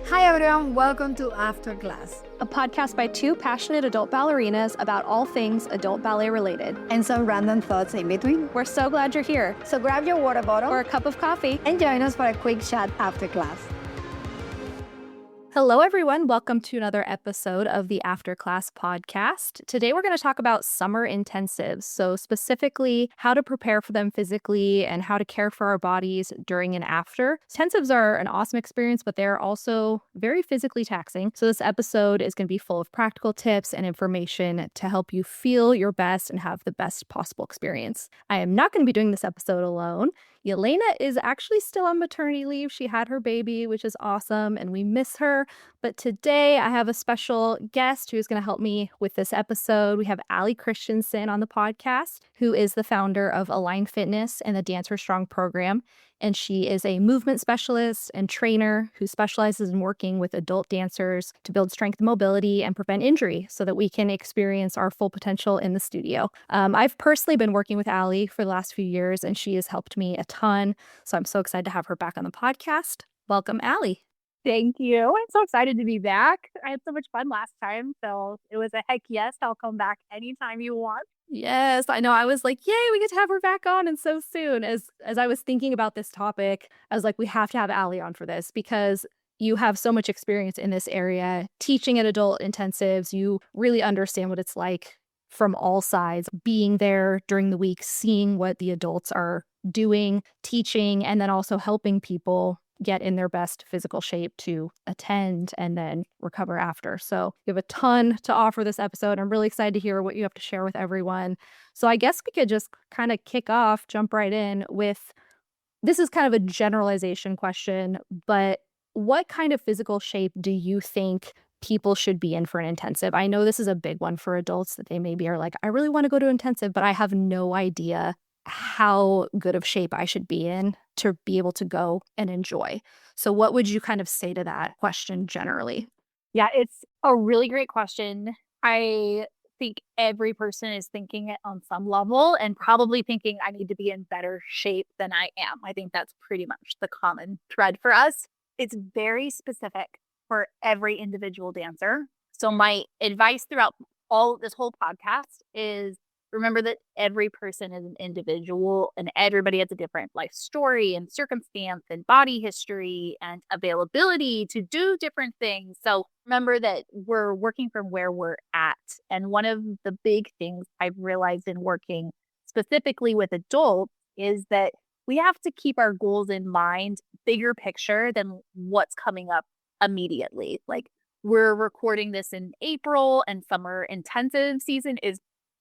Hi everyone, welcome to After Class a podcast by two passionate adult ballerinas about all things adult ballet related. and some random thoughts in between. We're so glad you're here. So grab your water bottle Or a cup of coffee. and join us for a quick chat after class. Hello, everyone. Welcome to another episode of the After Class podcast. Today, we're going to talk about summer intensives. So, specifically, how to prepare for them physically and how to care for our bodies during and after. Intensives are an awesome experience, but they're also very physically taxing. So, this episode is going to be full of practical tips and information to help you feel your best and have the best possible experience. I am not going to be doing this episode alone. Yelena is actually still on maternity leave. She had her baby, which is awesome, and we miss her. But today I have a special guest who's going to help me with this episode. We have Allie Christensen on the podcast, who is the founder of Align Fitness and the Dancer Strong program. And she is a movement specialist and trainer who specializes in working with adult dancers to build strength and mobility and prevent injury so that we can experience our full potential in the studio. I've personally been working with Allie for the last few years, and she has helped me a ton. So I'm so excited to have her back on the podcast. Welcome, Allie. Thank you. I'm so excited to be back. I had so much fun last time, so it was a heck yes. I'll come back anytime you want. Yes, I know. I was like, yay, we get to have her back on and so soon. As I was thinking about this topic, I was like, we have to have Allie on for this because you have so much experience in this area, teaching at adult intensives. You really understand what it's like from all sides, being there during the week, seeing what the adults are doing, teaching, and then also helping people get in their best physical shape to attend and then recover after. So you have a ton to offer this episode. I'm really excited to hear what you have to share with everyone. So I guess we could just kind of kick off, jump right in with, this is kind of a generalization question, but what kind of physical shape do you think people should be in for an intensive? I know this is a big one for adults that they maybe are like, I really want to go to intensive, but I have no idea how good of shape I should be in to be able to go and enjoy. So what would you kind of say to that question generally? Yeah, it's a really great question. I think every person is thinking it on some level and probably thinking I need to be in better shape than I am. I think that's pretty much the common thread for us. It's very specific for every individual dancer. So my advice throughout all this whole podcast is remember that every person is an individual and everybody has a different life story and circumstance and body history and availability to do different things. So remember that we're working from where we're at. And one of the big things I've realized in working specifically with adults is that we have to keep our goals in mind, bigger picture than what's coming up immediately. Like we're recording this in April and summer intensive season is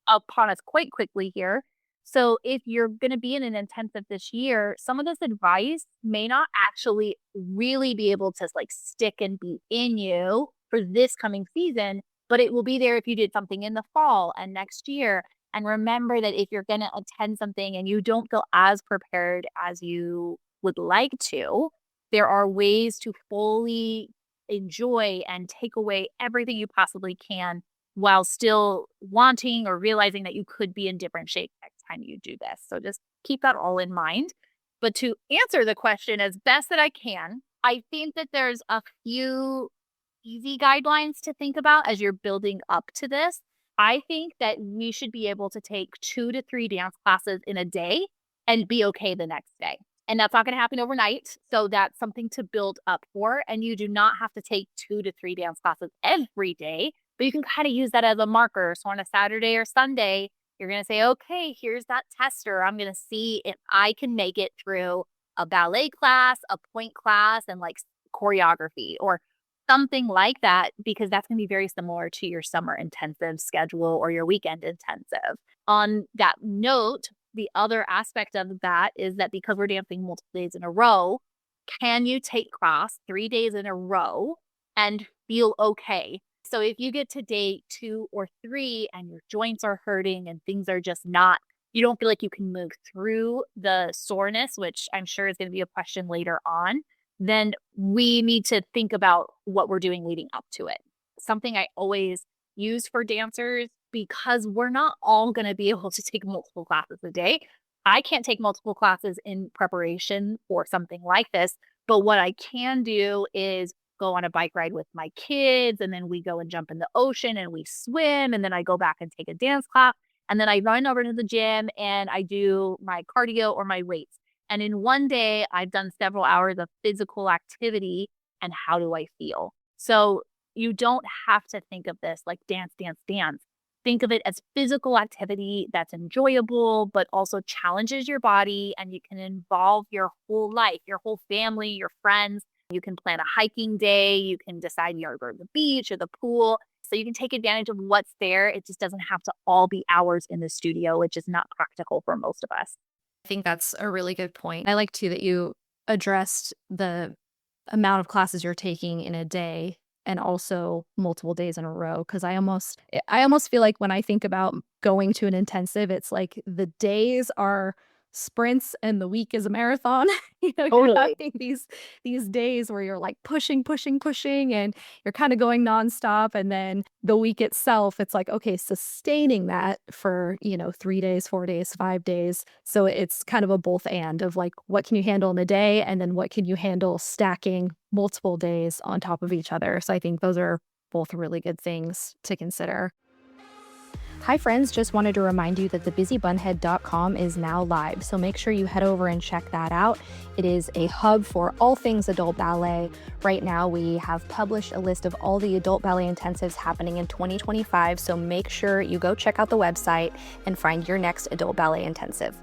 upon us quite quickly here. So if you're going to be in an intensive this year, some of this advice may not actually really be able to like stick and be in you for this coming season, but it will be there if you did something in the fall and next year. And remember that if you're going to attend something and you don't feel as prepared as you would like to, there are ways to fully enjoy and take away everything you possibly can while still wanting or realizing that you could be in different shape next time you do this. So just keep that all in mind. But to answer the question as best that I can, I think that there's a few easy guidelines to think about as you're building up to this. I think that we should be able to take 2 to 3 dance classes in a day and be okay the next day. And that's not going to happen overnight. So that's something to build up for. And you do not have to take 2 to 3 dance classes every day. But you can kind of use that as a marker. So on a Saturday or Sunday, you're going to say, okay, here's that tester. I'm going to see if I can make it through a ballet class, a point class, and like choreography or something like that, because that's going to be very similar to your summer intensive schedule or your weekend intensive. On that note, the other aspect of that is that because we're dancing multiple days in a row, can you take class 3 days in a row and feel okay? So if you get to day 2 or 3 and your joints are hurting and things are just not, you don't feel like you can move through the soreness, which I'm sure is going to be a question later on, then we need to think about what we're doing leading up to it. Something I always use for dancers, because we're not all going to be able to take multiple classes a day. I can't take multiple classes in preparation for something like this, but what I can do is go on a bike ride with my kids, and then we go and jump in the ocean and we swim, and then I go back and take a dance class, and then I run over to the gym and I do my cardio or my weights. And in one day, I've done several hours of physical activity, and how do I feel? So you don't have to think of this like dance, dance, dance. Think of it as physical activity that's enjoyable, but also challenges your body, and you can involve your whole life, your whole family, your friends. You can plan a hiking day. You can decide you're going to go to the beach or the pool. So you can take advantage of what's there. It just doesn't have to all be hours in the studio, which is not practical for most of us. I think that's a really good point. I like too that you addressed the amount of classes you're taking in a day and also multiple days in a row, because I almost feel like when I think about going to an intensive, it's like the days are sprints and the week is a marathon. You're Totally. having these days where you're like pushing, pushing, pushing, and you're kind of going nonstop. And then the week itself, it's like, okay, sustaining that for, 3 days, 4 days, 5 days. So it's kind of a both and of like, what can you handle in a day? And then what can you handle stacking multiple days on top of each other? So I think those are both really good things to consider. Hi friends, just wanted to remind you that thebusybunhead.com is now live, so make sure you head over and check that out. It is a hub for all things adult ballet. Right now we have published a list of all the adult ballet intensives happening in 2025, so make sure you go check out the website and find your next adult ballet intensive.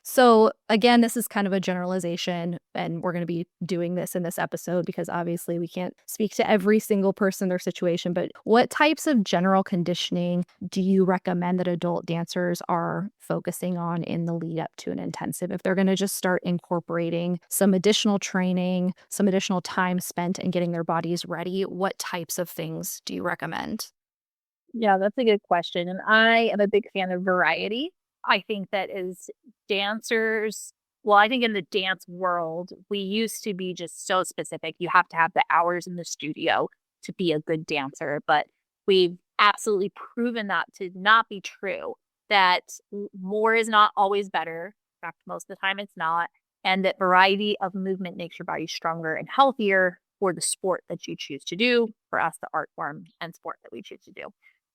So again, this is kind of a generalization, and we're going to be doing this in this episode because obviously we can't speak to every single person or situation, but what types of general conditioning do you recommend that adult dancers are focusing on in the lead up to an intensive? If they're going to just start incorporating some additional training, some additional time spent in getting their bodies ready, what types of things do you recommend? Yeah, that's a good question. And I am a big fan of variety. I think that as dancers, well, I think in the dance world, we used to be just so specific. You have to have the hours in the studio to be a good dancer. But we've absolutely proven that to not be true, that more is not always better. In fact, most of the time it's not. And that variety of movement makes your body stronger and healthier for the sport that you choose to do, for us, the art form and sport that we choose to do.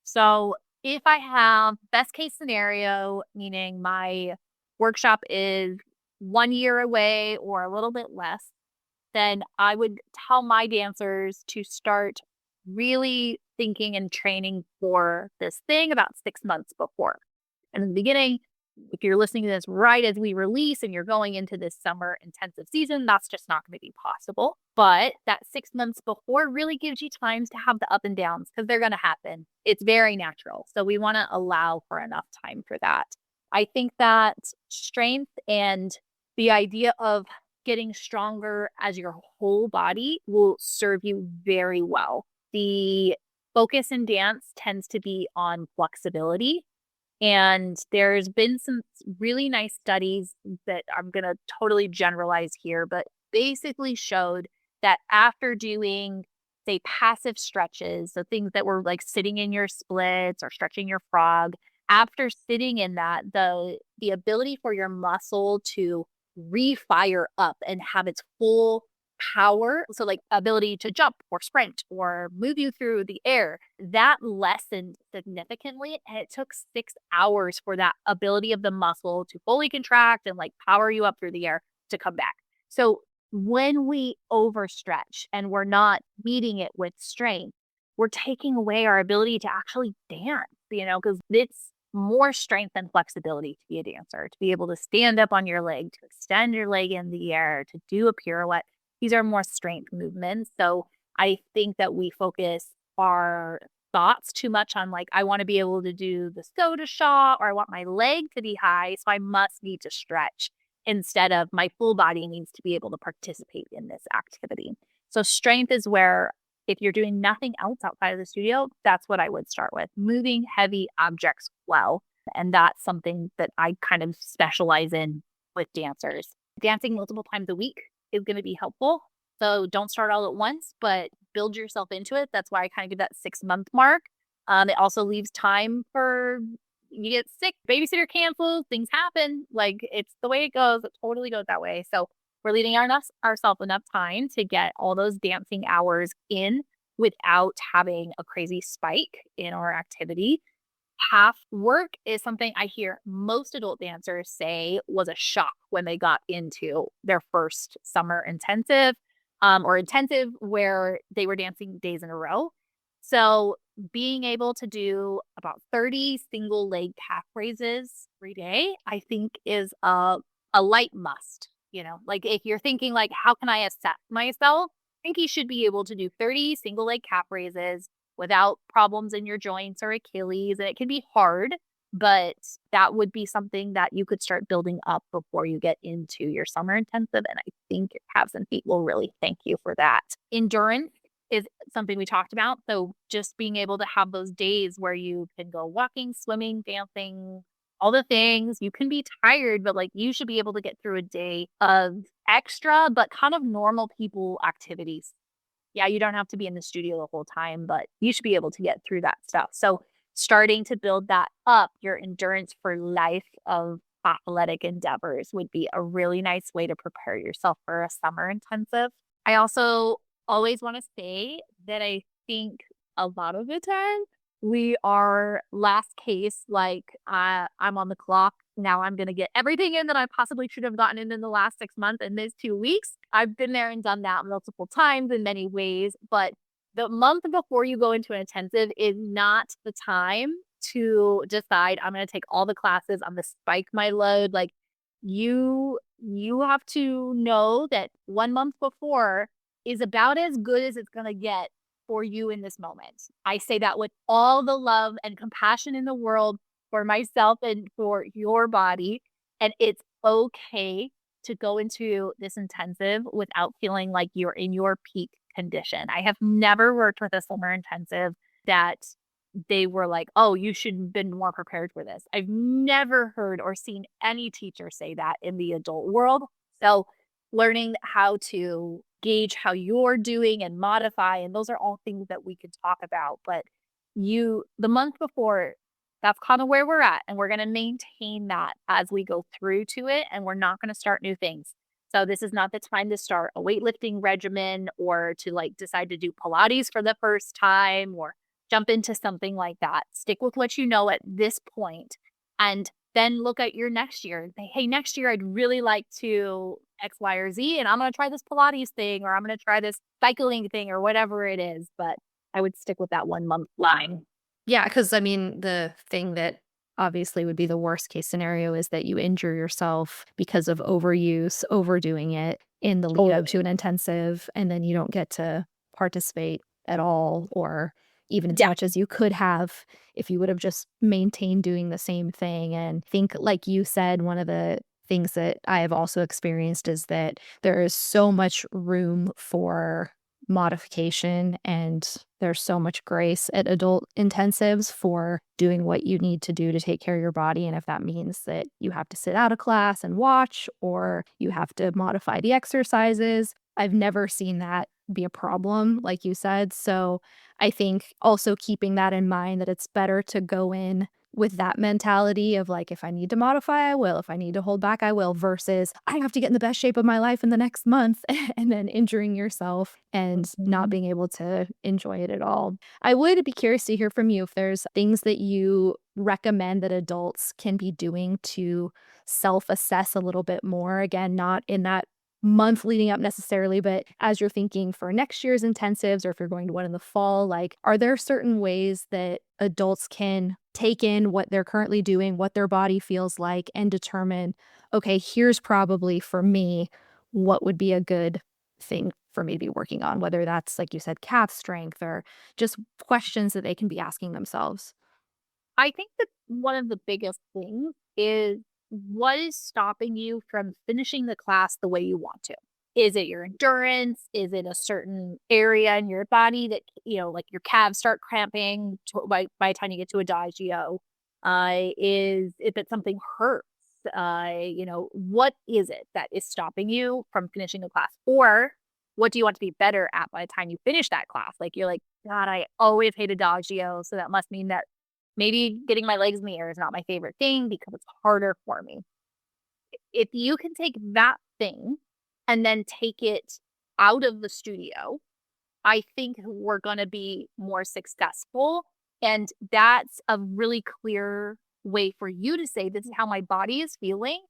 So if I have best case scenario, meaning my workshop is 1 year away or a little bit less, then I would tell my dancers to start really thinking and training for this thing about 6 months before. And in the beginning, if you're listening to this right as we release and you're going into this summer intensive season, that's just not going to be possible. But that 6 months before really gives you times to have the up and downs because they're going to happen. It's very natural. So we want to allow for enough time for that. I think that strength and the idea of getting stronger as your whole body will serve you very well. The focus in dance tends to be on flexibility. And there's been some really nice studies that I'm going to totally generalize here, but basically showed that after doing, say, passive stretches, so things that were like sitting in your splits or stretching your frog, after sitting in that, the ability for your muscle to refire up and have its full power, so like ability to jump or sprint or move you through the air, that lessened significantly. And it took 6 hours for that ability of the muscle to fully contract and like power you up through the air to come back. So when we overstretch and we're not meeting it with strength, we're taking away our ability to actually dance, because it's more strength and flexibility to be a dancer, to be able to stand up on your leg, to extend your leg in the air, to do a pirouette. These are more strength movements. So I think that we focus our thoughts too much on like, I want to be able to do the soda shot, or I want my leg to be high, so I must need to stretch, instead of my full body needs to be able to participate in this activity. So strength is where, if you're doing nothing else outside of the studio, that's what I would start with. Moving heavy objects well. And that's something that I kind of specialize in with dancers. Dancing multiple times a week is going to be helpful. So don't start all at once, but build yourself into it. That's why I kind of give that 6 month mark. It also leaves time for, you get sick, babysitter cancels, things happen. Like, it's the way it goes. It totally goes that way. So we're leaving ourselves enough time to get all those dancing hours in without having a crazy spike in our activity. Half work is something I hear most adult dancers say was a shock when they got into their first summer intensive, or intensive where they were dancing days in a row. So being able to do about 30 single leg calf raises every day, I think is a light must. Like if you're thinking like, how can I assess myself? I think you should be able to do 30 single leg calf raises without problems in your joints or Achilles. And it can be hard, but that would be something that you could start building up before you get into your summer intensive. And I think your calves and feet will really thank you for that. Endurance is something we talked about. So just being able to have those days where you can go walking, swimming, dancing, all the things. You can be tired, but like you should be able to get through a day of extra, but kind of normal people activities. Yeah, you don't have to be in the studio the whole time, but you should be able to get through that stuff. So starting to build that up, your endurance for life of athletic endeavors would be a really nice way to prepare yourself for a summer intensive. I also always want to say that I think a lot of the time we are last case, like I'm on the clock. Now I'm going to get everything in that I possibly should have gotten in the last 6 months in these 2 weeks. I've been there and done that multiple times in many ways, but the month before you go into an intensive is not the time to decide I'm going to take all the classes, I'm going to spike my load. Like you have to know that 1 month before is about as good as it's going to get for you in this moment. I say that with all the love and compassion in the world for myself and for your body. And it's okay to go into this intensive without feeling like you're in your peak condition. I have never worked with a summer intensive that they were like, oh, you should have been more prepared for this. I've never heard or seen any teacher say that in the adult world. So learning how to gauge how you're doing and modify, and those are all things that we could talk about. But the month before, that's kind of where we're at, and we're going to maintain that as we go through to it, and we're not going to start new things. So this is not the time to start a weightlifting regimen or to like decide to do Pilates for the first time or jump into something like that. Stick with what you know at this point, and then look at your next year and say, hey, next year I'd really like to X, Y, or Z, and I'm going to try this Pilates thing, or I'm going to try this cycling thing, or whatever it is. But I would stick with that 1 month line. Yeah, because I mean, the thing that obviously would be the worst case scenario is that you injure yourself because of overuse, overdoing it in the lead up to an intensive, and then you don't get to participate at all, or even as much as you could have if you would have just maintained doing the same thing. And think, like you said, one of the things that I have also experienced is that there is so much room for modification, and there's so much grace at adult intensives for doing what you need to do to take care of your body. And if that means that you have to sit out of class and watch, or you have to modify the exercises, I've never seen that be a problem, like you said. So I think also keeping that in mind, that it's better to go in with that mentality of like, if I need to modify, I will. If I need to hold back, I will, versus I have to get in the best shape of my life in the next month and then injuring yourself and not being able to enjoy it at all. I would be curious to hear from you if there's things that you recommend that adults can be doing to self-assess a little bit more. Again, not in that month leading up necessarily, but as you're thinking for next year's intensives, or if you're going to one in the fall, like, are there certain ways that adults can take in what they're currently doing, what their body feels like, and determine, okay, here's probably for me what would be a good thing for me to be working on, whether that's, like you said, calf strength, or just questions that they can be asking themselves? I think that one of the biggest things is, what is stopping you from finishing the class the way you want to? Is it your endurance? Is it a certain area in your body that, like your calves start cramping by the time you get to adagio? Is if it's something hurts? What is it that is stopping you from finishing the class? Or what do you want to be better at by the time you finish that class? Like you're like, God, I always hate adagio, so that must mean that maybe getting my legs in the air is not my favorite thing because it's harder for me. If you can take that thing and then take it out of the studio, I think we're going to be more successful. And that's a really clear way for you to say, this is how my body is feeling.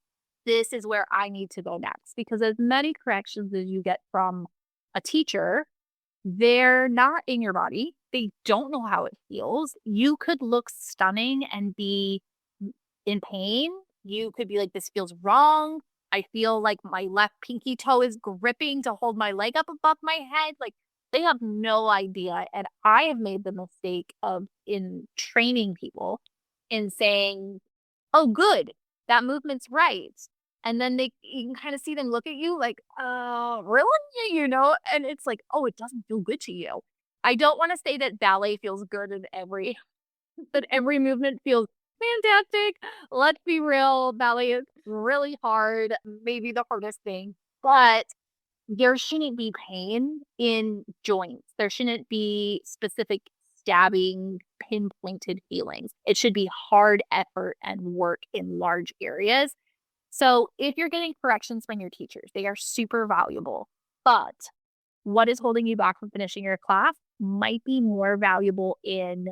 This is where I need to go next. Because as many corrections as you get from a teacher, they're not in your body. They don't know how it feels. You could look stunning and be in pain. You could be like, this feels wrong. I feel like my left pinky toe is gripping to hold my leg up above my head. Like, they have no idea. And I have made the mistake of in training people in saying, oh, good, that movement's right. And then you can kind of see them look at you like, really? And it's like, oh, it doesn't feel good to you. I don't want to say that ballet feels good that every movement feels fantastic. Let's be real. Ballet is really hard, maybe the hardest thing, but there shouldn't be pain in joints. There shouldn't be specific stabbing, pinpointed feelings. It should be hard effort and work in large areas. So if you're getting corrections from your teachers, they are super valuable. But what is holding you back from finishing your class might be more valuable in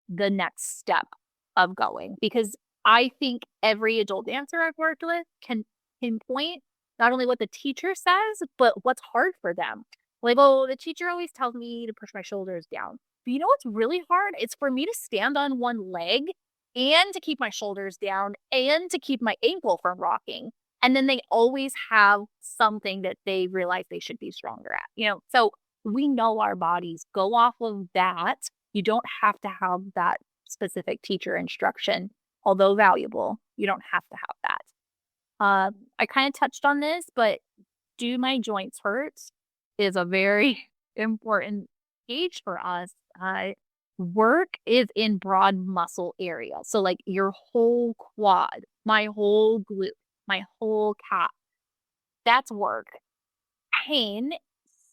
the next step of going. Because I think every adult dancer I've worked with can pinpoint not only what the teacher says, but what's hard for them. Like, oh, the teacher always tells me to push my shoulders down. But you know what's really hard? It's for me to stand on one leg and to keep my shoulders down and to keep my ankle from rocking. And then they always have something that they realize they should be stronger at, So we know our bodies. Go off of that. You don't have to have that specific teacher instruction, although valuable. You don't have to have that. I kind of touched on this, but do my joints hurt is a very important gauge for us. Work is in broad muscle area. So like your whole quad, my whole glute, my whole calf, that's work. Pain,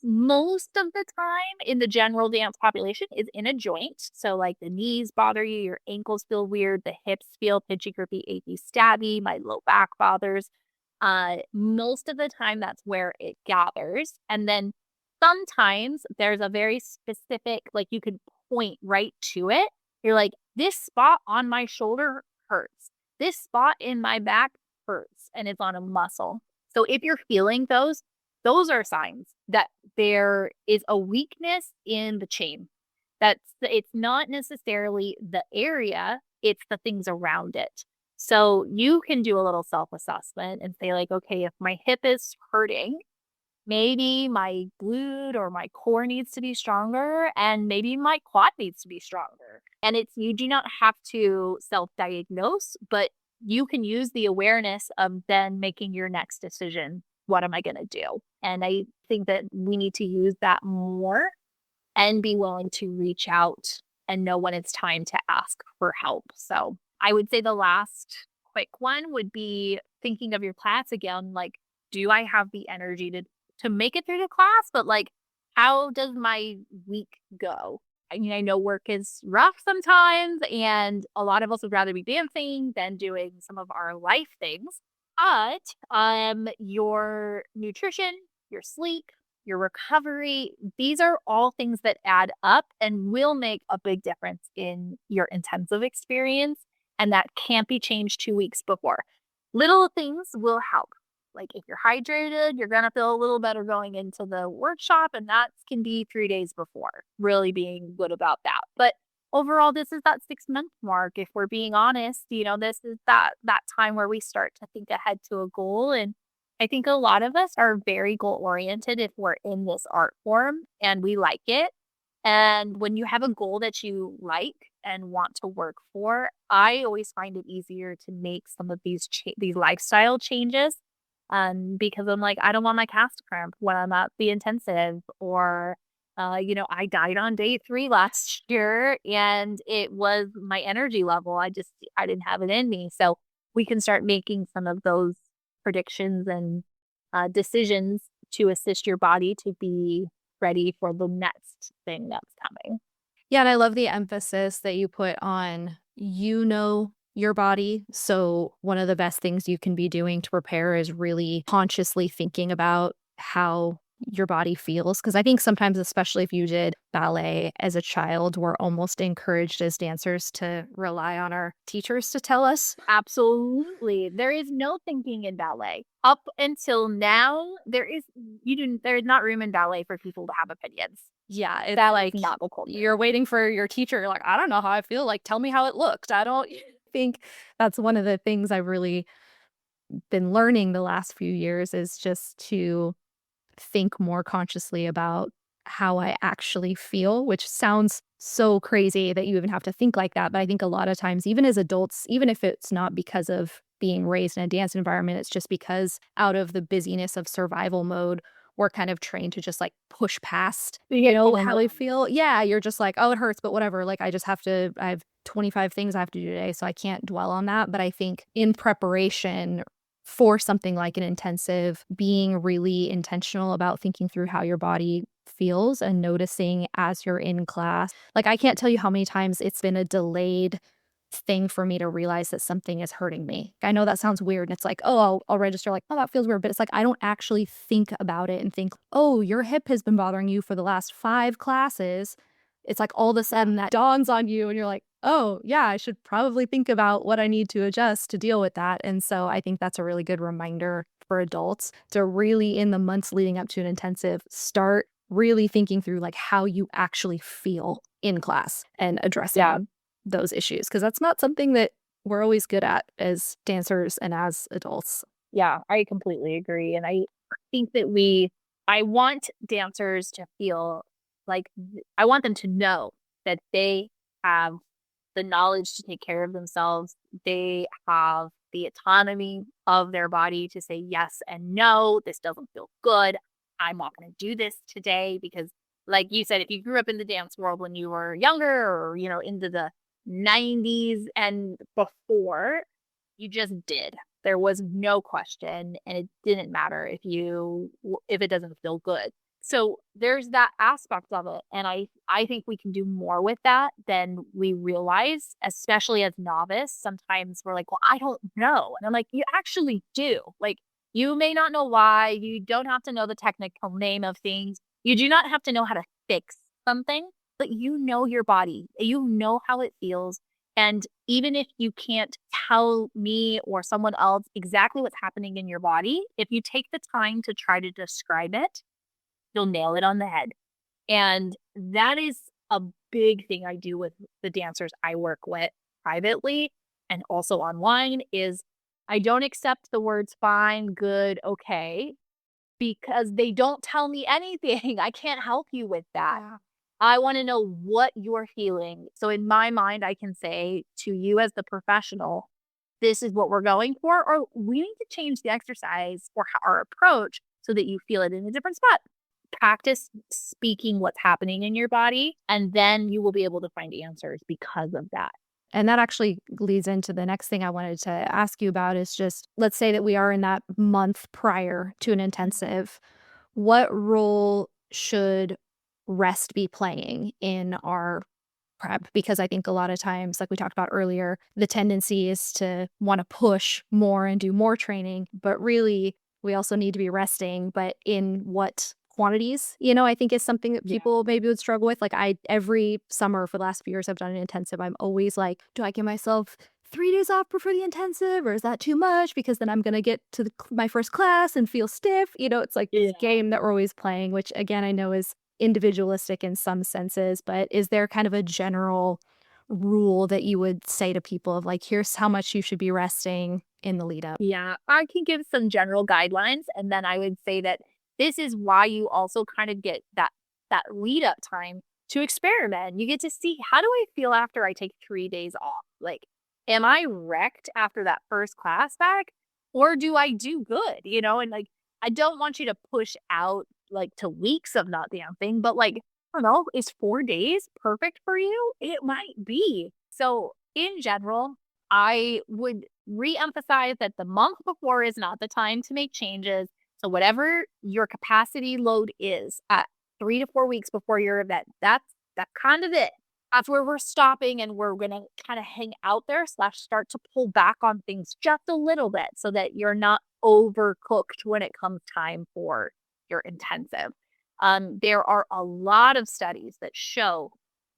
most of the time in the general dance population, is in a joint. So like the knees bother you, your ankles feel weird, the hips feel pitchy, grippy, achy, stabby, my low back bothers. Most of the time that's where it gathers. And then sometimes there's a very specific, like you could point right to it. You're like, this spot on my shoulder hurts. This spot in my back hurts, and it's on a muscle. So if you're feeling those are signs that there is a weakness in the chain. It's not necessarily the area, it's the things around it. So you can do a little self-assessment and say like, okay, if my hip is hurting, maybe my glute or my core needs to be stronger, and maybe my quad needs to be stronger. And you do not have to self-diagnose, but you can use the awareness of then making your next decision. What am I going to do? And I think that we need to use that more and be willing to reach out and know when it's time to ask for help. So I would say the last quick one would be thinking of your class again. Like, do I have the energy to make it through the class? But like, how does my week go? I mean, I know work is rough sometimes, and a lot of us would rather be dancing than doing some of our life things. But your nutrition, your sleep, your recovery, these are all things that add up and will make a big difference in your intensive experience. And that can't be changed 2 weeks before. Little things will help. Like if you're hydrated, you're going to feel a little better going into the workshop, and that can be 3 days before, really being good about that. But overall, this is that 6-month mark. If we're being honest, this is that time where we start to think ahead to a goal. And I think a lot of us are very goal oriented if we're in this art form and we like it. And when you have a goal that you like and want to work for, I always find it easier to make some of these lifestyle changes. Because I'm like, I don't want my calf to cramp when I'm at the intensive, or I died on day 3 last year and it was my energy level. I didn't have it in me. So we can start making some of those predictions and decisions to assist your body to be ready for the next thing that's coming. Yeah, and I love the emphasis that you put on, your body. So one of the best things you can be doing to prepare is really consciously thinking about how your body feels. Because I think sometimes, especially if you did ballet as a child, we're almost encouraged as dancers to rely on our teachers to tell us. Absolutely. There is no thinking in ballet. Up until now, there's not room in ballet for people to have opinions. Yeah, it's That like is not the culture. you're waiting for your teacher. You're like, I don't know how I feel. Like, tell me how it looked. I don't think that's one of the things I've really been learning the last few years is just to think more consciously about how I actually feel, which sounds so crazy that you even have to think like that. But I think a lot of times, even as adults, even if it's not because of being raised in a dance environment, it's just because out of the busyness of survival mode, we're kind of trained to just like push past, how we feel. Yeah, you're just like, oh, it hurts, but whatever. Like, I have 25 things I have to do today, so I can't dwell on that. But I think in preparation for something like an intensive, being really intentional about thinking through how your body feels and noticing as you're in class. Like, I can't tell you how many times it's been a delayed thing for me to realize that something is hurting me. I know that sounds weird. And it's like, oh, I'll register like, oh, that feels weird. But it's like, I don't actually think about it and think, oh, your hip has been bothering you for the last 5 classes. It's like all of a sudden that dawns on you and you're like, oh, yeah, I should probably think about what I need to adjust to deal with that. And so I think that's a really good reminder for adults to really, in the months leading up to an intensive, start really thinking through like how you actually feel in class and addressing those issues. Because that's not something that we're always good at as dancers and as adults. Yeah, I completely agree. And I think that I want dancers to feel like I want them to know that they have the knowledge to take care of themselves. They have the autonomy of their body to say yes and no, this doesn't feel good. I'm not going to do this today because, like you said, if you grew up in the dance world when you were younger or, into the 90s and before, you just did. There was no question, and it didn't matter if it doesn't feel good. So there's that aspect of it, and I think we can do more with that than we realize, especially as novice. Sometimes we're like, "Well, I don't know." And I'm like, "You actually do." Like, you may not know why, you don't have to know the technical name of things. You do not have to know how to fix something, but you know your body. You know how it feels. And even if you can't tell me or someone else exactly what's happening in your body, if you take the time to try to describe it, you'll nail it on the head. And that is a big thing I do with the dancers I work with privately and also online is I don't accept the words fine, good, okay, because they don't tell me anything. I can't help you with that. Yeah. I want to know what you're feeling. So in my mind, I can say to you as the professional, this is what we're going for, or we need to change the exercise or our approach so that you feel it in a different spot. Practice speaking what's happening in your body, and then you will be able to find answers because of that. And that actually leads into the next thing I wanted to ask you about is just, let's say that we are in that month prior to an intensive. What role should rest be playing in our prep? Because I think a lot of times, like we talked about earlier, the tendency is to want to push more and do more training, but really we also need to be resting, but in what quantities, I think is something that people maybe would struggle with. Like every summer for the last few years I've done an intensive, I'm always like, do I give myself 3 days off before the intensive, or is that too much? Because then I'm going to get to my first class and feel stiff. It's like this game that we're always playing, which again, I know is individualistic in some senses, but is there kind of a general rule that you would say to people of like, here's how much you should be resting in the lead up? Yeah, I can give some general guidelines, and then I would say that this is why you also kind of get that lead up time to experiment. You get to see, how do I feel after I take 3 days off? Like, am I wrecked after that first class back, or do I do good? And like, I don't want you to push out like to weeks of not dancing, but like, I don't know, is 4 days perfect for you? It might be. So in general, I would re-emphasize that the month before is not the time to make changes. So whatever your capacity load is at 3 to 4 weeks before your event, that's kind of it. That's where we're stopping, and we're going to kind of hang out there / start to pull back on things just a little bit so that you're not overcooked when it comes time for your intensive. There are a lot of studies that show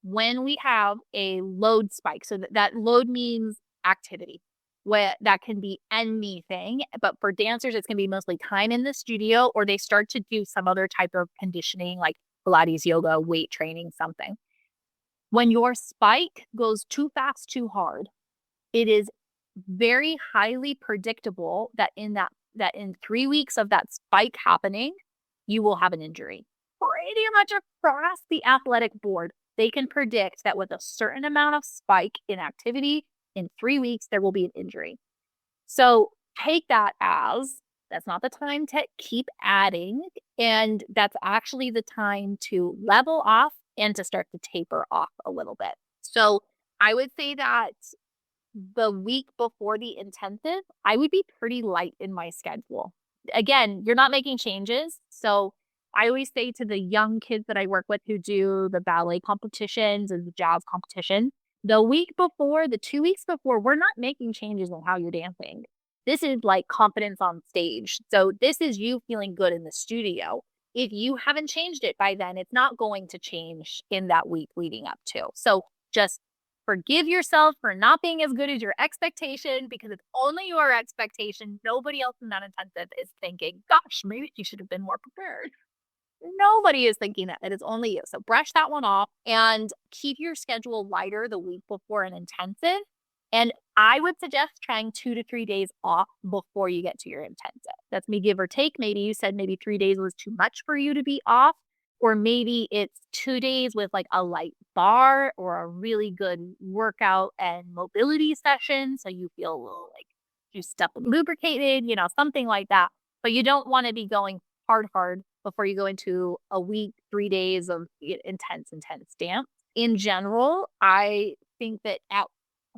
when we have a load spike, so that load means activity, where that can be anything, but for dancers, it's going to be mostly time in the studio, or they start to do some other type of conditioning like Pilates, yoga, weight training, something. When your spike goes too fast, too hard, it is very highly predictable that in 3 weeks of that spike happening, you will have an injury. Pretty much across the athletic board, they can predict that with a certain amount of spike in activity, in 3 weeks, there will be an injury. So take that as that's not the time to keep adding, and that's actually the time to level off and to start to taper off a little bit. So I would say that the week before the intensive, I would be pretty light in my schedule. Again, you're not making changes. So I always say to the young kids that I work with who do the ballet competitions and the jazz competition, the week before, the 2 weeks before, we're not making changes in how you're dancing. This is like confidence on stage. So this is you feeling good in the studio. If you haven't changed it by then, it's not going to change in that week leading up to. So just forgive yourself for not being as good as your expectation, because it's only your expectation. Nobody else in that intensive is thinking, gosh, maybe you should have been more prepared. Nobody is thinking that. It is only you. So brush that one off and keep your schedule lighter the week before an intensive. And I would suggest trying 2 to 3 days off before you get to your intensive. That's me, give or take. Maybe you said maybe 3 days was too much for you to be off. Or maybe it's 2 days with like a light bar or a really good workout and mobility session. So you feel a little like juiced up and lubricated, something like that. But you don't want to be going hard before you go into a week, 3 days of intense dance. In general, I think that at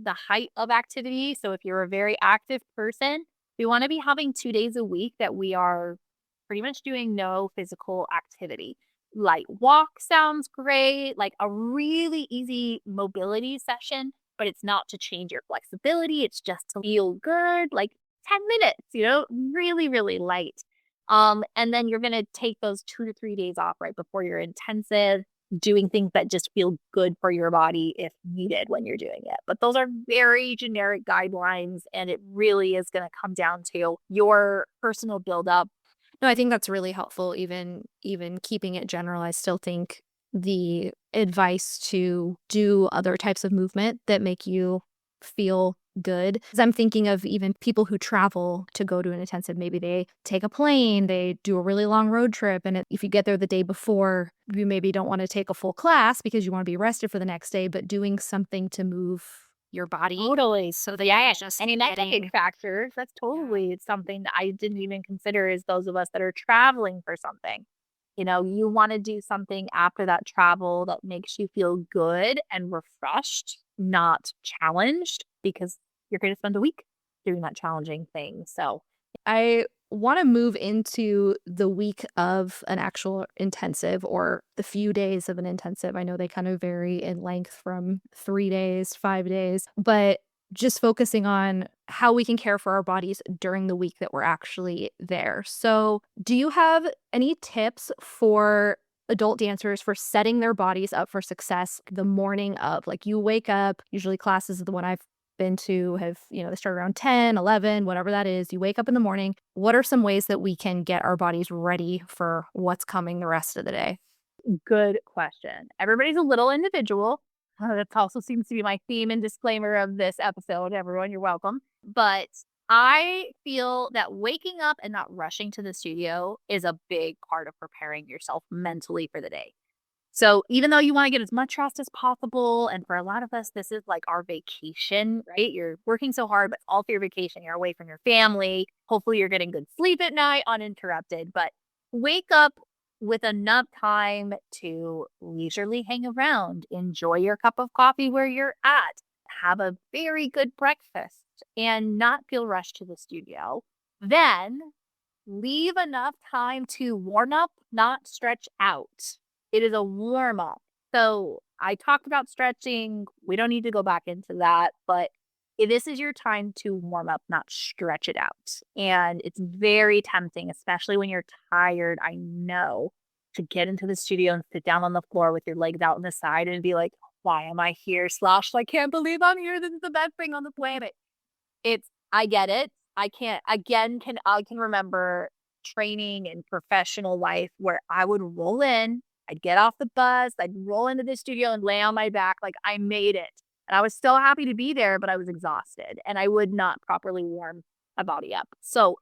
the height of activity, so if you're a very active person, we want to be having 2 days a week that we are pretty much doing no physical activity. Light walk sounds great, like a really easy mobility session, but it's not to change your flexibility. It's just to feel good, like 10 minutes, really, really light. And then you're going to take those 2 to 3 days off right before your intensive, doing things that just feel good for your body if needed when you're doing it. But those are very generic guidelines, and it really is going to come down to your personal buildup. No, I think that's really helpful. Even keeping it general, I still think the advice to do other types of movement that make you feel good. 'Cause I'm thinking of even people who travel to go to an intensive. Maybe they take a plane, they do a really long road trip, and if you get there the day before, you maybe don't want to take a full class because you want to be rested for the next day, but doing something to move your body. Totally. So that you're just And that's a getting big factor. That's totally something that I didn't even consider is those of us that are traveling for something. You want to do something after that travel that makes you feel good and refreshed, not challenged, because you're going to spend a week doing that challenging thing. So I want to move into the week of an actual intensive or the few days of an intensive. I know they kind of vary in length from 3 days, 5 days, but just focusing on how we can care for our bodies during the week that we're actually there. So, do you have any tips for adult dancers for setting their bodies up for success the morning of? Like, you wake up, usually classes, the one I've been to have, they start around 10, 11, whatever that is. You wake up in the morning. What are some ways that we can get our bodies ready for what's coming the rest of the day? good question. Everybody's a little individual. That also seems to be my theme and disclaimer of this episode. Everyone, you're welcome. But I feel that waking up and not rushing to the studio is a big part of preparing yourself mentally for the day. So even though you want to get as much rest as possible, and for a lot of us, this is like our vacation, right? You're working so hard, but all for your vacation. You're away from your family. Hopefully you're getting good sleep at night uninterrupted, but wake up with enough time to leisurely hang around, enjoy your cup of coffee where you're at, have a very good breakfast, and not feel rushed to the studio. Then leave enough time to warm up, not stretch out. It is a warm up. So I talked about stretching. We don't need to go back into that, but this is your time to warm up, not stretch it out. And it's very tempting, especially when you're tired, I know, to get into the studio and sit down on the floor with your legs out on the side and be like, why am I here? Slash, I can't believe I'm here. This is the best thing on the planet. I get it. I can remember training in professional life where I would roll in, I'd get off the bus, I'd roll into the studio and lay on my back like I made it. And I was still happy to be there, but I was exhausted and I would not properly warm my body up. So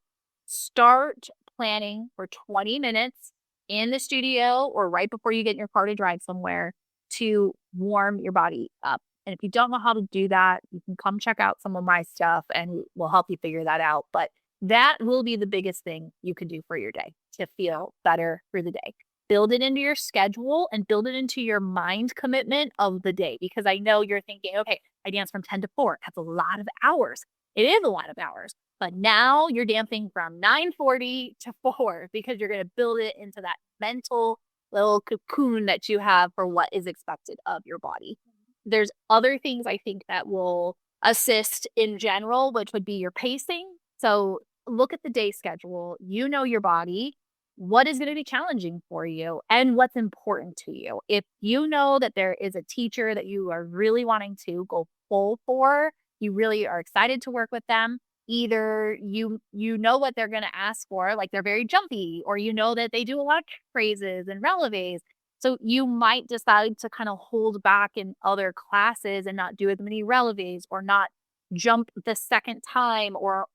start planning for 20 minutes in the studio or right before you get in your car to drive somewhere to warm your body up. And if you don't know how to do that, you can come check out some of my stuff and we'll help you figure that out. But that will be the biggest thing you can do for your day to feel better for the day. Build it into your schedule and build it into your mind commitment of the day. Because I know you're thinking, okay, I dance from 10 to 4. That's a lot of hours. It is a lot of hours. But now you're dancing from 9:40 to 4 because you're going to build it into that mental little cocoon that you have for what is expected of your body. There's other things I think that will assist in general, which would be your pacing. So look at the day schedule. You know your body, what is going to be challenging for you and what's important to you. If you know that there is a teacher that you are really wanting to go full for, you really are excited to work with them. Either you know what they're going to ask for, like they're very jumpy, or you know that they do a lot of phrases and releves. So you might decide to kind of hold back in other classes and not do as many releves or not jump the second time or,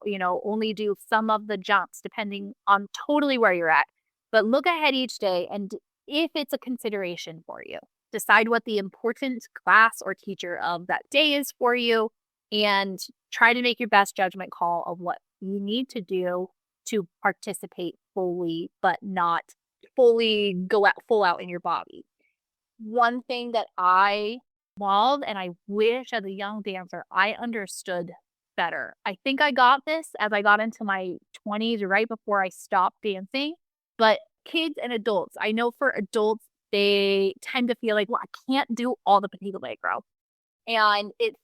only do some of the jumps depending on totally where you're at. But look ahead each day and if it's a consideration for you, decide what the important class or teacher of that day is for you and try to make your best judgment call of what you need to do to participate fully, but not fully go out full out in your body. One thing that I love and I wish as a young dancer I understood better. I think I got this as I got into my 20s right before I stopped dancing, but kids and adults, I know for adults they tend to feel like, well, I can't do all the petit allegro. And it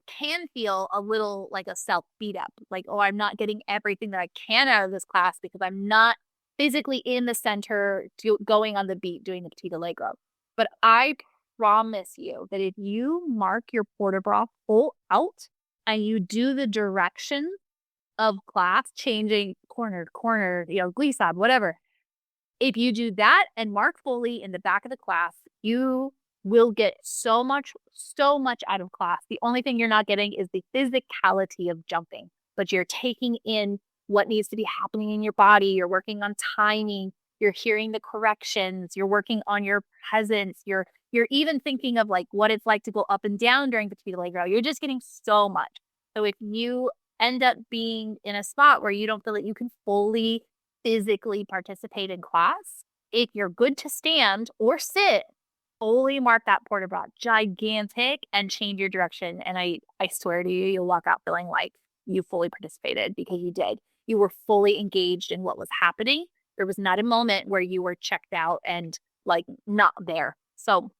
can feel a little like a self beat up, like, oh, I'm not getting everything that I can out of this class because I'm not physically in the center going on the beat doing the petit allegro. But I promise you that if you mark your port de bras full out and you do the direction of class, changing corner to corner, glissade, whatever, if you do that and mark fully in the back of the class, you will get so much out of class. The only thing you're not getting is the physicality of jumping, but you're taking in what needs to be happening in your body. You're working on timing. You're hearing the corrections. You're working on your presence. You're even thinking of like what it's like to go up and down during the petit allegro. You're just getting so much. So if you end up being in a spot where you don't feel that you can fully physically participate in class, if you're good to stand or sit, fully mark that port de bras gigantic and change your direction. And I swear to you, you'll walk out feeling like you fully participated because you did. You were fully engaged in what was happening. There was not a moment where you were checked out and like not there. So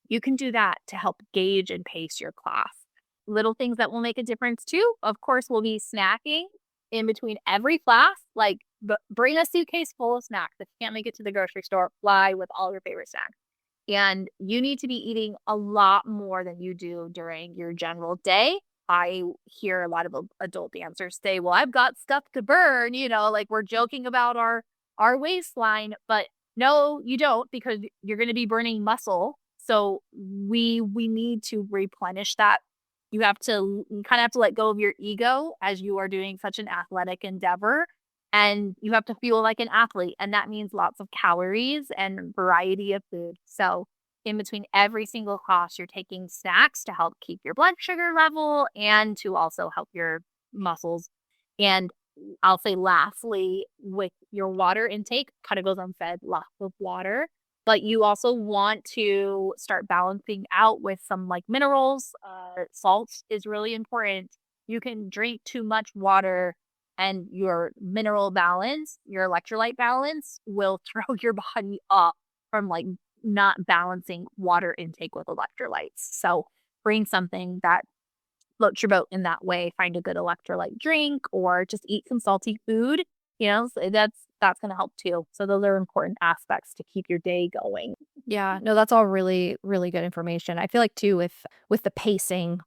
you can do that to help gauge and pace your class. Little things that will make a difference too, of course, will be snacking in between every class. Like bring a suitcase full of snacks. If you can't make it to the grocery store, fly with all your favorite snacks. And you need to be eating a lot more than you do during your general day. I hear a lot of adult dancers say, well, I've got stuff to burn, like we're joking about our waistline, but no, you don't, because you're going to be burning muscle. So we need to replenish that. You kind of have to let go of your ego as you are doing such an athletic endeavor. And you have to feel like an athlete. And that means lots of calories and variety of food. So in between every single class, you're taking snacks to help keep your blood sugar level and to also help your muscles. And I'll say lastly, with your water intake, kind of goes unsaid, lots of water. But you also want to start balancing out with some like minerals. Salt is really important. You can drink too much water and your mineral balance, your electrolyte balance will throw your body off from like not balancing water intake with electrolytes. So bring something that float your boat in that way. Find a good electrolyte drink or just eat some salty food. So that's going to help too. So those are important aspects to keep your day going. Yeah, no, that's all really, really good information. I feel like too with the pacing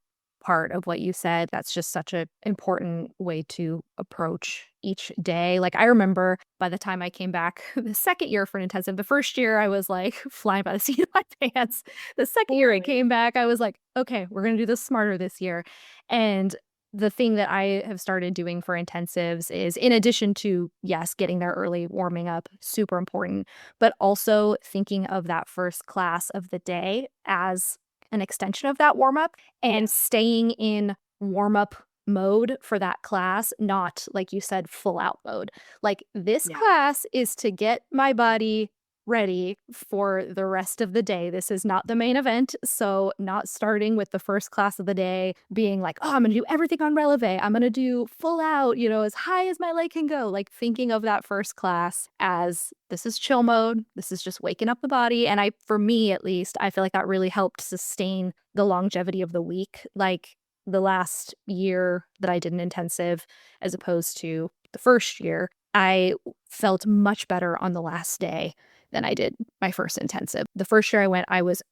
part of what you said, that's just such an important way to approach each day. Like I remember by the time I came back the second year for an intensive, the first year I was like flying by the seat of my pants. The second year I came back, I was like, okay, we're gonna do this smarter this year. And the thing that I have started doing for intensives is in addition to, yes, getting there early, warming up, super important, but also thinking of that first class of the day as an extension of that warm up and staying in warm up mode for that class, not like you said, full out mode. Like this class is to get my body ready for the rest of the day. This is not the main event. So, not starting with the first class of the day being like, oh, I'm going to do everything on releve. I'm going to do full out, as high as my leg can go. Like thinking of that first class as this is chill mode. This is just waking up the body. And for me at least, I feel like that really helped sustain the longevity of the week. Like the last year that I did an intensive as opposed to the first year, I felt much better on the last day than I did my first intensive. The first year I went, I was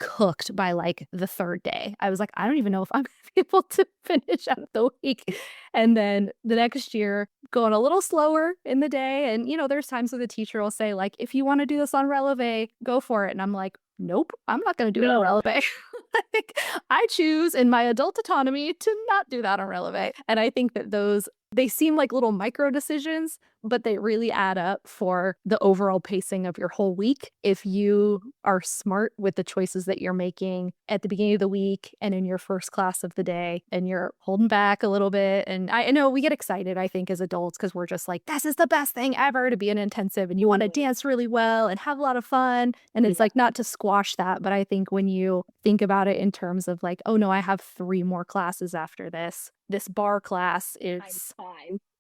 cooked by like the third day. I was like, I don't even know if I'm able to finish out the week. And then the next year, going a little slower in the day. And, there's times where the teacher will say, like, if you want to do this on releve, go for it. And I'm like, nope, I'm not going to do it on releve. Like, I choose in my adult autonomy to not do that on releve. And I think that they seem like little micro decisions, but they really add up for the overall pacing of your whole week. If you are smart with the choices that you're making at the beginning of the week and in your first class of the day, and you're holding back a little bit. And I know we get excited, I think, as adults, because we're just like, this is the best thing ever to be an intensive, and you want to dance really well and have a lot of fun. And it's like not to squash that, but I think when you think about it in terms of like, oh no, I have 3 more classes after this. This bar class is times 5.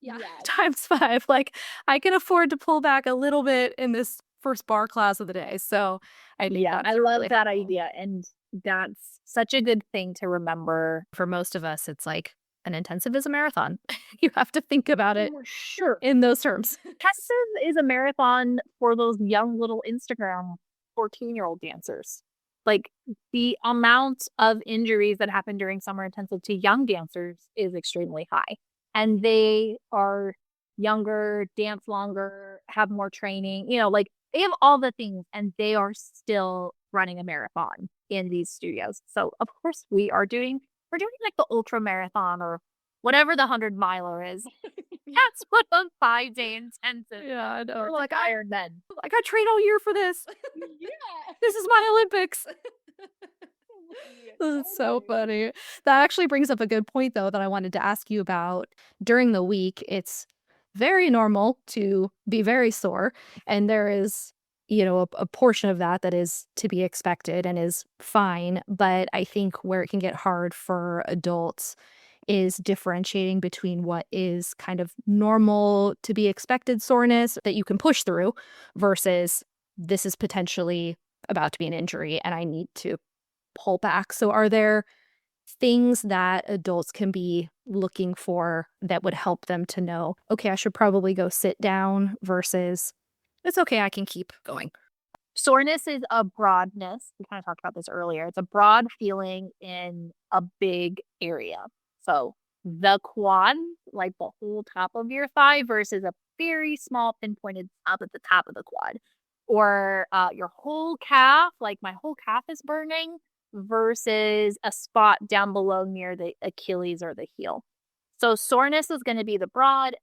Yeah, times 5. Like I can afford to pull back a little bit in this first bar class of the day. So I think I love really that idea. And that's such a good thing to remember. For most of us, it's like an intensive is a marathon. You have to think about it Sure. in those terms. Intensive is a marathon for those young little Instagram 14-year-old dancers. Like the amount of injuries that happen during summer intensive to young dancers is extremely high. And they are younger, dance longer, have more training, like they have all the things and they are still running a marathon in these studios. So of course we're doing like the ultra marathon or whatever the 100-miler is. That's what a 5-day intensive. Yeah, I know. Or like Ironman. Like I trained all year for this. Yeah. This is my Olympics. That's so funny. That actually brings up a good point, though, that I wanted to ask you about. During the week, it's very normal to be very sore. And there is, a portion of that is to be expected and is fine. But I think where it can get hard for adults is differentiating between what is kind of normal to be expected soreness that you can push through versus this is potentially about to be an injury and I need to pull back. So are there things that adults can be looking for that would help them to know, okay, I should probably go sit down versus it's okay, I can keep going? Soreness is a broadness. We kind of talked about this earlier. It's a broad feeling in a big area. So the quad, like the whole top of your thigh versus a very small pinpointed up at the top of the quad. Or your whole calf, like my whole calf is burning versus a spot down below near the Achilles or the heel. So soreness is going to be the broad.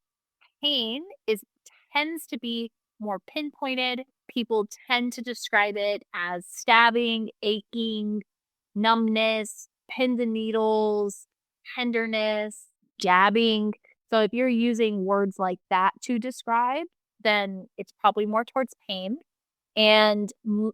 Pain tends to be more pinpointed. People tend to describe it as stabbing, aching, numbness, pins and needles, tenderness, jabbing. So if you're using words like that to describe, then it's probably more towards pain. And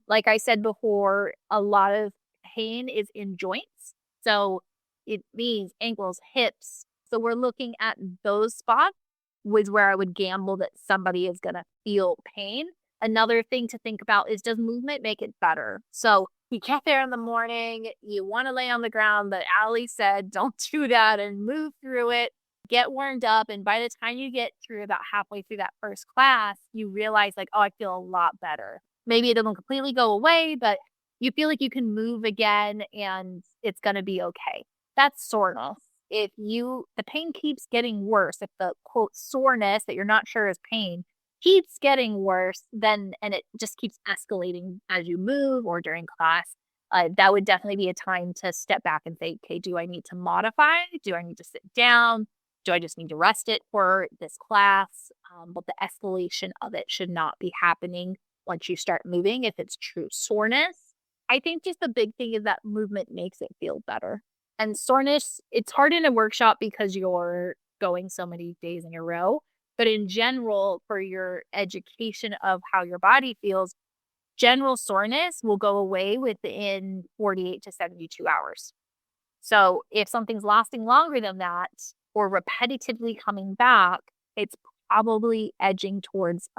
like I said before, a lot of pain is in joints. So it means ankles, hips. So we're looking at those spots was where I would gamble that somebody is going to feel pain. Another thing to think about is, does movement make it better? So You get there in the morning, you want to lay on the ground, but Allie said, don't do that and move through it, get warmed up. And by the time you get through about halfway through that first class, you realize, like, oh, I feel a lot better. Maybe it doesn't completely go away, but you feel like you can move again and it's going to be okay. That's soreness. If the pain keeps getting worse, if the quote soreness that you're not sure is pain keeps getting worse, then and it just keeps escalating as you move or during class, that would definitely be a time to step back and say, okay, do I need to modify? Do I need to sit down? Do I just need to rest it for this class? But the escalation of it should not be happening once you start moving if it's true soreness. I think just the big thing is that movement makes it feel better. And soreness, it's hard in a workshop because you're going so many days in a row. But in general, for your education of how your body feels, general soreness will go away within 48 to 72 hours. So if something's lasting longer than that or repetitively coming back, it's probably edging towards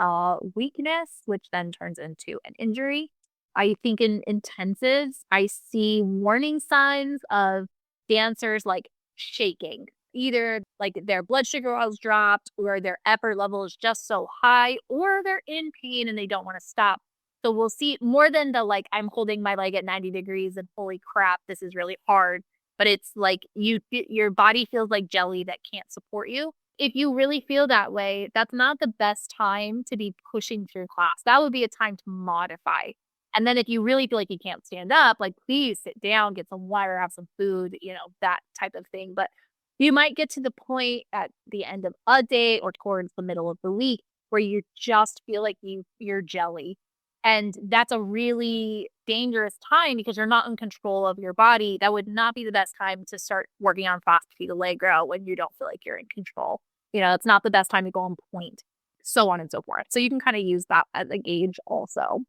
weakness, which then turns into an injury. I think in intensives, I see warning signs of dancers like shaking. Either like their blood sugar levels dropped or their effort level is just so high or they're in pain and they don't want to stop. So we'll see more than the like, I'm holding my leg at 90 degrees and holy crap, this is really hard. But it's like your body feels like jelly that can't support you. If you really feel that way, that's not the best time to be pushing through class. That would be a time to modify. And then if you really feel like you can't stand up, like please sit down, get some water, have some food, that type of thing. But you might get to the point at the end of a day or towards the middle of the week where you just feel like you're jelly. And that's a really dangerous time because you're not in control of your body. That would not be the best time to start working on fast feet Allegro when you don't feel like you're in control. It's not the best time to go on point, so on and so forth. So you can kind of use that as a gauge also.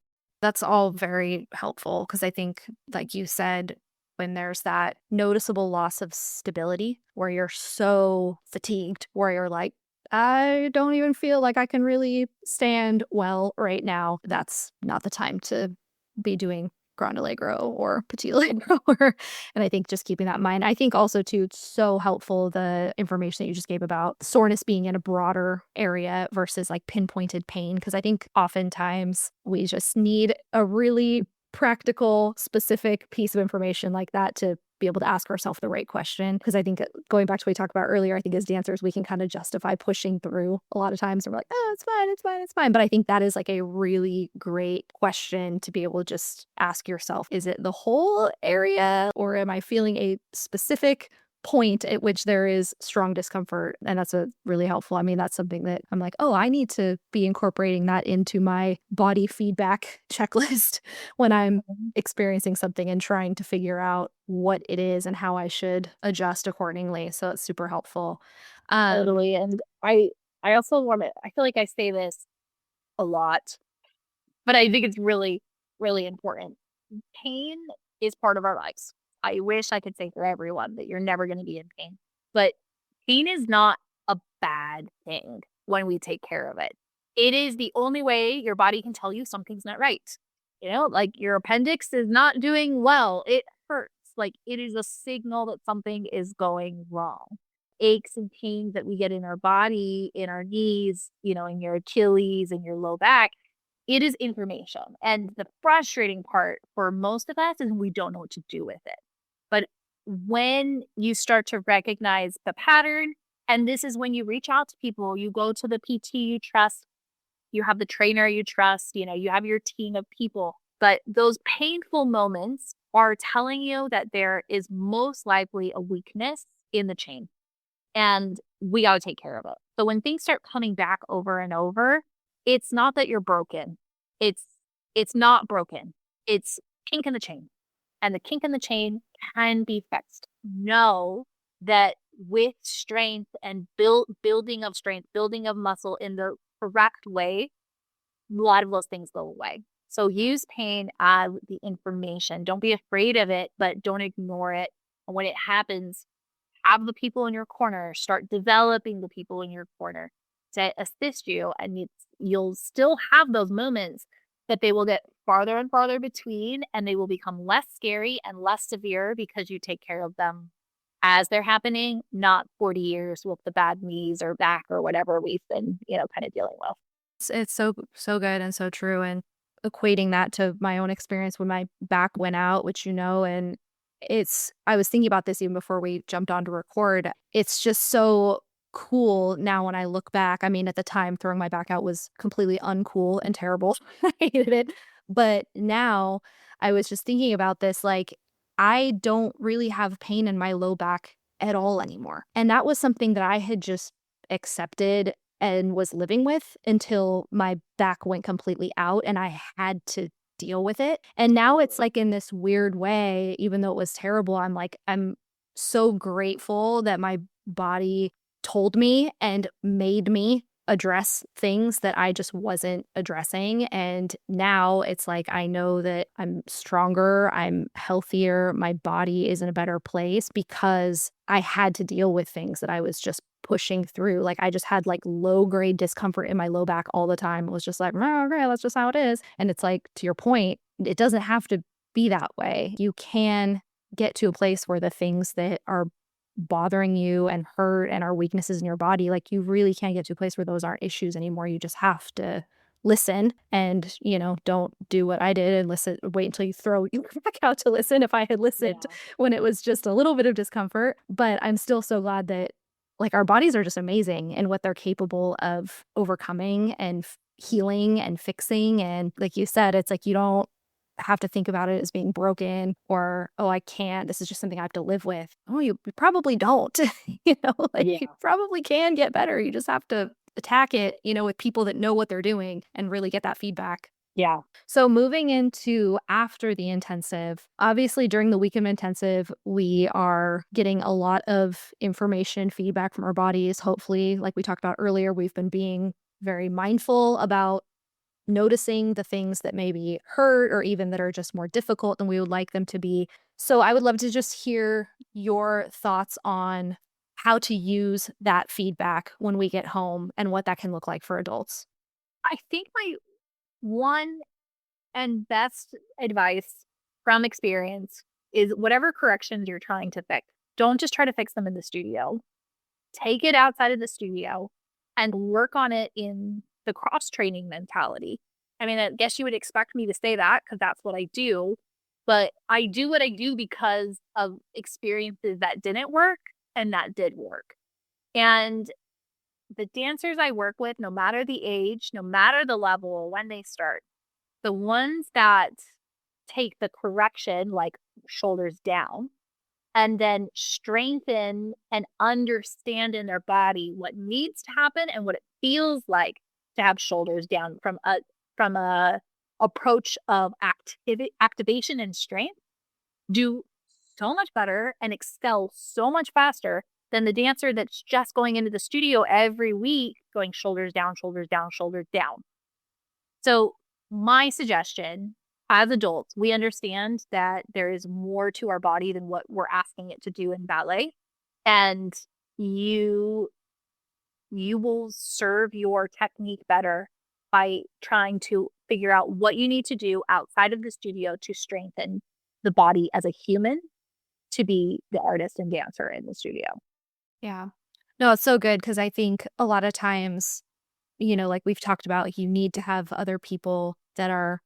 That's all very helpful because I think, like you said, when there's that noticeable loss of stability where you're so fatigued, where you're like, I don't even feel like I can really stand well right now, that's not the time to be doing Grand Allegro or Petit Allegro. And I think just keeping that in mind. I think also, too, it's so helpful the information that you just gave about soreness being in a broader area versus like pinpointed pain. Because I think oftentimes we just need a really practical, specific piece of information like that to be able to ask ourselves the right question. Because I think going back to what we talked about earlier, I think as dancers, we can kind of justify pushing through a lot of times. And we're like, oh, it's fine, it's fine, it's fine. But I think that is like a really great question to be able to just ask yourself, is it the whole area or am I feeling a specific point at which there is strong discomfort? And that's a really helpful. I mean, that's something that I'm like, oh, I need to be incorporating that into my body feedback checklist when I'm experiencing something and trying to figure out what it is and how I should adjust accordingly. So it's super helpful. Totally. And I also want to, I feel like I say this a lot, but I think it's really, really important. Pain is part of our lives. I wish I could say for everyone that you're never going to be in pain, but pain is not a bad thing when we take care of it. It is the only way your body can tell you something's not right. Like your appendix is not doing well. It hurts. Like it is a signal that something is going wrong. Aches and pains that we get in our body, in our knees, in your Achilles and your low back, it is information. And the frustrating part for most of us is we don't know what to do with it. But when you start to recognize the pattern, and this is when you reach out to people, you go to the PT you trust, you have the trainer you trust, you have your team of people. But those painful moments are telling you that there is most likely a weakness in the chain. And we got to take care of it. So when things start coming back over and over, it's not that you're broken. It's not broken. It's kink in the chain. And the kink in the chain can be fixed. Know that with strength and building of strength, building of muscle in the correct way, a lot of those things go away. So use pain as the information. Don't be afraid of it, but don't ignore it. And when it happens, have the people in your corner, start developing the people in your corner to assist you. And you'll still have those moments, that they will get farther and farther between, and they will become less scary and less severe because you take care of them as they're happening, not 40 years with the bad knees or back or whatever we've been, kind of dealing with. It's so good and so true, and equating that to my own experience when my back went out, which and I was thinking about this even before we jumped on to record. It's just so cool now when I look back. I mean, at the time, throwing my back out was completely uncool and terrible. I hated it. But now I was just thinking about this, like, I don't really have pain in my low back at all anymore. And that was something that I had just accepted and was living with until my back went completely out and I had to deal with it. And now it's like in this weird way, even though it was terrible, I'm so grateful that my body told me and made me address things that I just wasn't addressing. And now it's like I know that I'm stronger, I'm healthier, my body is in a better place because I had to deal with things that I was just pushing through. Like I just had like low grade discomfort in my low back all the time. It was just like, "Oh, okay, that's just how it is." And it's like, to your point, it doesn't have to be that way. You can get to a place where the things that are bothering you and hurt and are weaknesses in your body, like you really can get to a place where those aren't issues anymore. You just have to listen and, don't do what I did and wait until you throw you back out to listen. If I had listened when it was just a little bit of discomfort, but I'm still so glad that like our bodies are just amazing and what they're capable of overcoming and healing and fixing. And like you said, it's like you don't have to think about it as being broken or, oh, I can't. This is just something I have to live with. Oh, you probably don't. You probably can get better. You just have to attack it, with people that know what they're doing and really get that feedback. Yeah. So moving into after the intensive, obviously during the week of intensive, we are getting a lot of information, feedback from our bodies. Hopefully, like we talked about earlier, we've been being very mindful about noticing the things that maybe hurt or even that are just more difficult than we would like them to be. So I would love to just hear your thoughts on how to use that feedback when we get home and what that can look like for adults. I think my one and best advice from experience is whatever corrections you're trying to fix, don't just try to fix them in the studio. Take it outside of the studio and work on it in the cross training mentality. I mean, I guess you would expect me to say that because that's what I do, but I do what I do because of experiences that didn't work and that did work. And the dancers I work with, no matter the age, no matter the level, when they start, the ones that take the correction, like shoulders down, and then strengthen and understand in their body what needs to happen and what it feels like to have shoulders down from a approach of activation and strength, do so much better and excel so much faster than the dancer that's just going into the studio every week going shoulders down, shoulders down, shoulders down. So my suggestion, as adults, we understand that there is more to our body than what we're asking it to do in ballet. And you will serve your technique better by trying to figure out what you need to do outside of the studio to strengthen the body as a human to be the artist and dancer in the studio. Yeah. No, it's so good because I think a lot of times, like we've talked about, like you need to have other people that are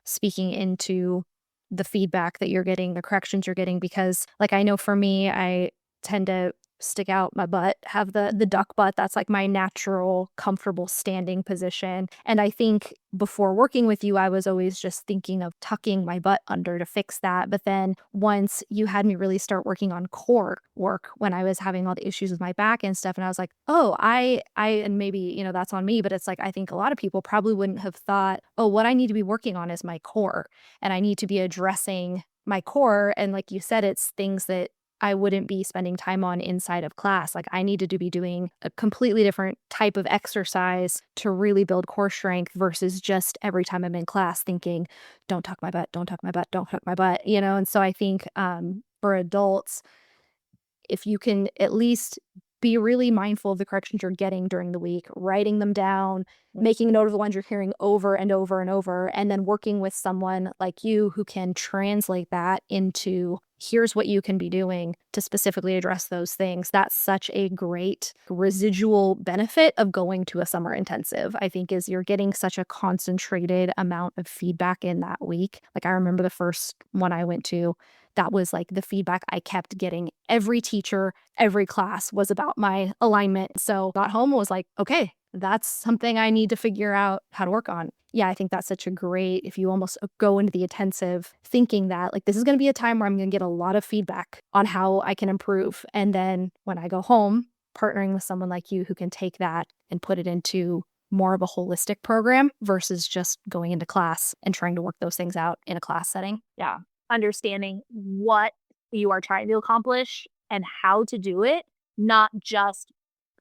speaking into the feedback that you're getting, the corrections you're getting, because like I know for me, I tend to stick out my butt, have the duck butt. That's like my natural, comfortable standing position. And I think before working with you, I was always just thinking of tucking my butt under to fix that. But then once you had me really start working on core work when I was having all the issues with my back and stuff, and I was like, oh, and maybe, that's on me, but it's like, I think a lot of people probably wouldn't have thought, oh, what I need to be working on is my core and I need to be addressing my core. And like you said, it's things that I wouldn't be spending time on inside of class. Like I needed to be doing a completely different type of exercise to really build core strength versus just every time I'm in class thinking, don't tuck my butt, don't tuck my butt, don't tuck my butt, And so I think for adults, if you can at least be really mindful of the corrections you're getting during the week, writing them down, making note of the ones you're hearing over and over and over, and then working with someone like you who can translate that into here's what you can be doing to specifically address those things. That's such a great residual benefit of going to a summer intensive, I think, is you're getting such a concentrated amount of feedback in that week. Like I remember the first one I went to, that was like the feedback I kept getting. Every teacher, every class was about my alignment. So got home and was like, okay, that's something I need to figure out how to work on. Yeah, I think that's such a great, if you almost go into the intensive thinking that like this is going to be a time where I'm going to get a lot of feedback on how I can improve. And then when I go home, partnering with someone like you who can take that and put it into more of a holistic program versus just going into class and trying to work those things out in a class setting. Yeah. Understanding what you are trying to accomplish and how to do it, not just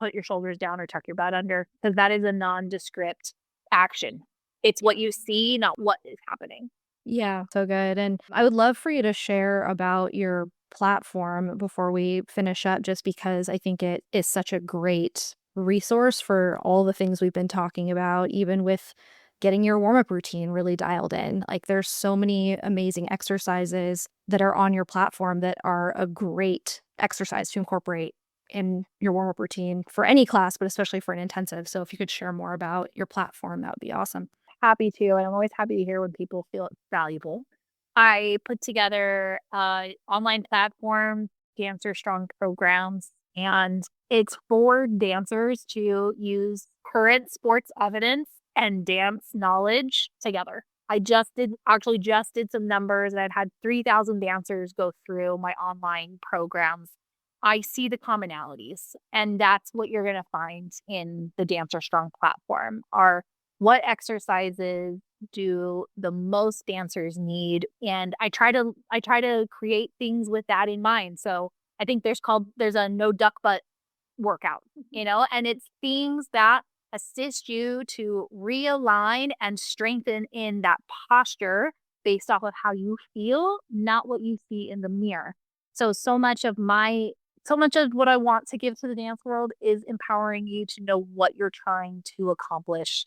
put your shoulders down or tuck your butt under, because that is a nondescript action. It's what you see, not what is happening. Yeah, so good. And I would love for you to share about your platform before we finish up, just because I think it is such a great resource for all the things we've been talking about, even with getting your warm-up routine really dialed in. Like there's so many amazing exercises that are on your platform that are a great exercise to incorporate in your warm-up routine for any class, but especially for an intensive. So if you could share more about your platform, that would be awesome. Happy to, and I'm always happy to hear when people feel it's valuable. I put together an online platform, Dancer Strong Programs, and it's for dancers to use current sports evidence and dance knowledge together. I just did some numbers, and I've had 3,000 dancers go through my online programs. I see the commonalities, and that's what you're going to find in the Dancer Strong platform are what exercises do the most dancers need, and I try to create things with that in mind. So I think there's a no duck butt workout, and it's things that assist you to realign and strengthen in that posture based off of how you feel, not what you see in the mirror. So much of what I want to give to the dance world is empowering you to know what you're trying to accomplish.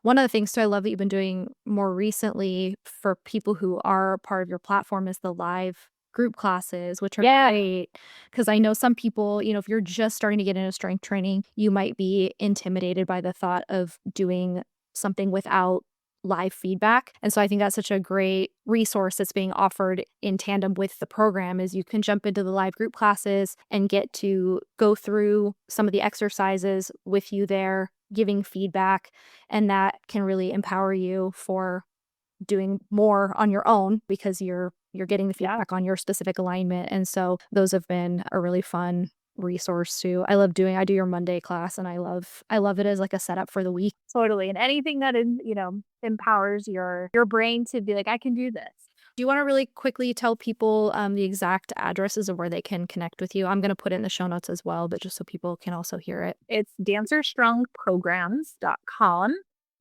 One of the things too I love that you've been doing more recently for people who are part of your platform is the live group classes, which are great. Because I know some people, if you're just starting to get into strength training, you might be intimidated by the thought of doing something without live feedback. And so I think that's such a great resource that's being offered in tandem with the program is you can jump into the live group classes and get to go through some of the exercises with you there, giving feedback, and that can really empower you for doing more on your own because you're getting the feedback on your specific alignment. And so those have been a really fun resource too. I do your Monday class, and I love it as like a setup for the week. Totally. And anything that empowers your brain to be like, I can do this. Do you want to really quickly tell people the exact addresses of where they can connect with you? I'm going to put it in the show notes as well, but just so people can also hear it. It's dancerstrongprograms.com.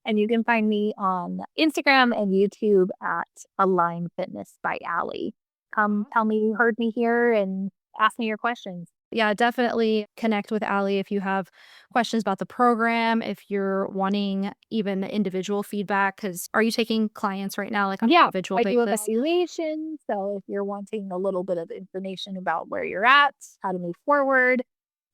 And you can find me on Instagram and YouTube at Align Fitness by Allie. Come tell me you heard me here and ask me your questions. Yeah, definitely connect with Allie if you have questions about the program, if you're wanting even individual feedback, because are you taking clients right now, like on an individual basis? I do evaluation. So if you're wanting a little bit of information about where you're at, how to move forward,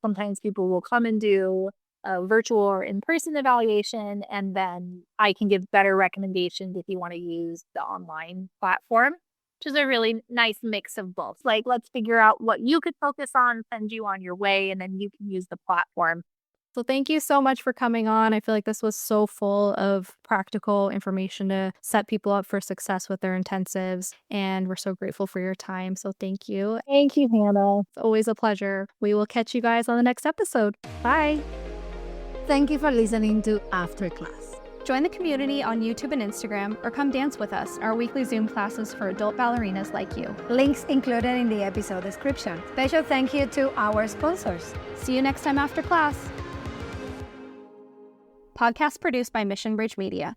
sometimes people will come and do a virtual or in-person evaluation, and then I can give better recommendations if you want to use the online platform, which is a really nice mix of both. Like, let's figure out what you could focus on, send you on your way, and then you can use the platform. So thank you so much for coming on. I feel like this was so full of practical information to set people up for success with their intensives. And we're so grateful for your time. So thank you. Thank you, Hannah. It's always a pleasure. We will catch you guys on the next episode. Bye. Thank you for listening to After Class. Join the community on YouTube and Instagram, or come dance with us, our weekly Zoom classes for adult ballerinas like you. Links included in the episode description. Special thank you to our sponsors. See you next time after class. Podcast produced by Mission Bridge Media.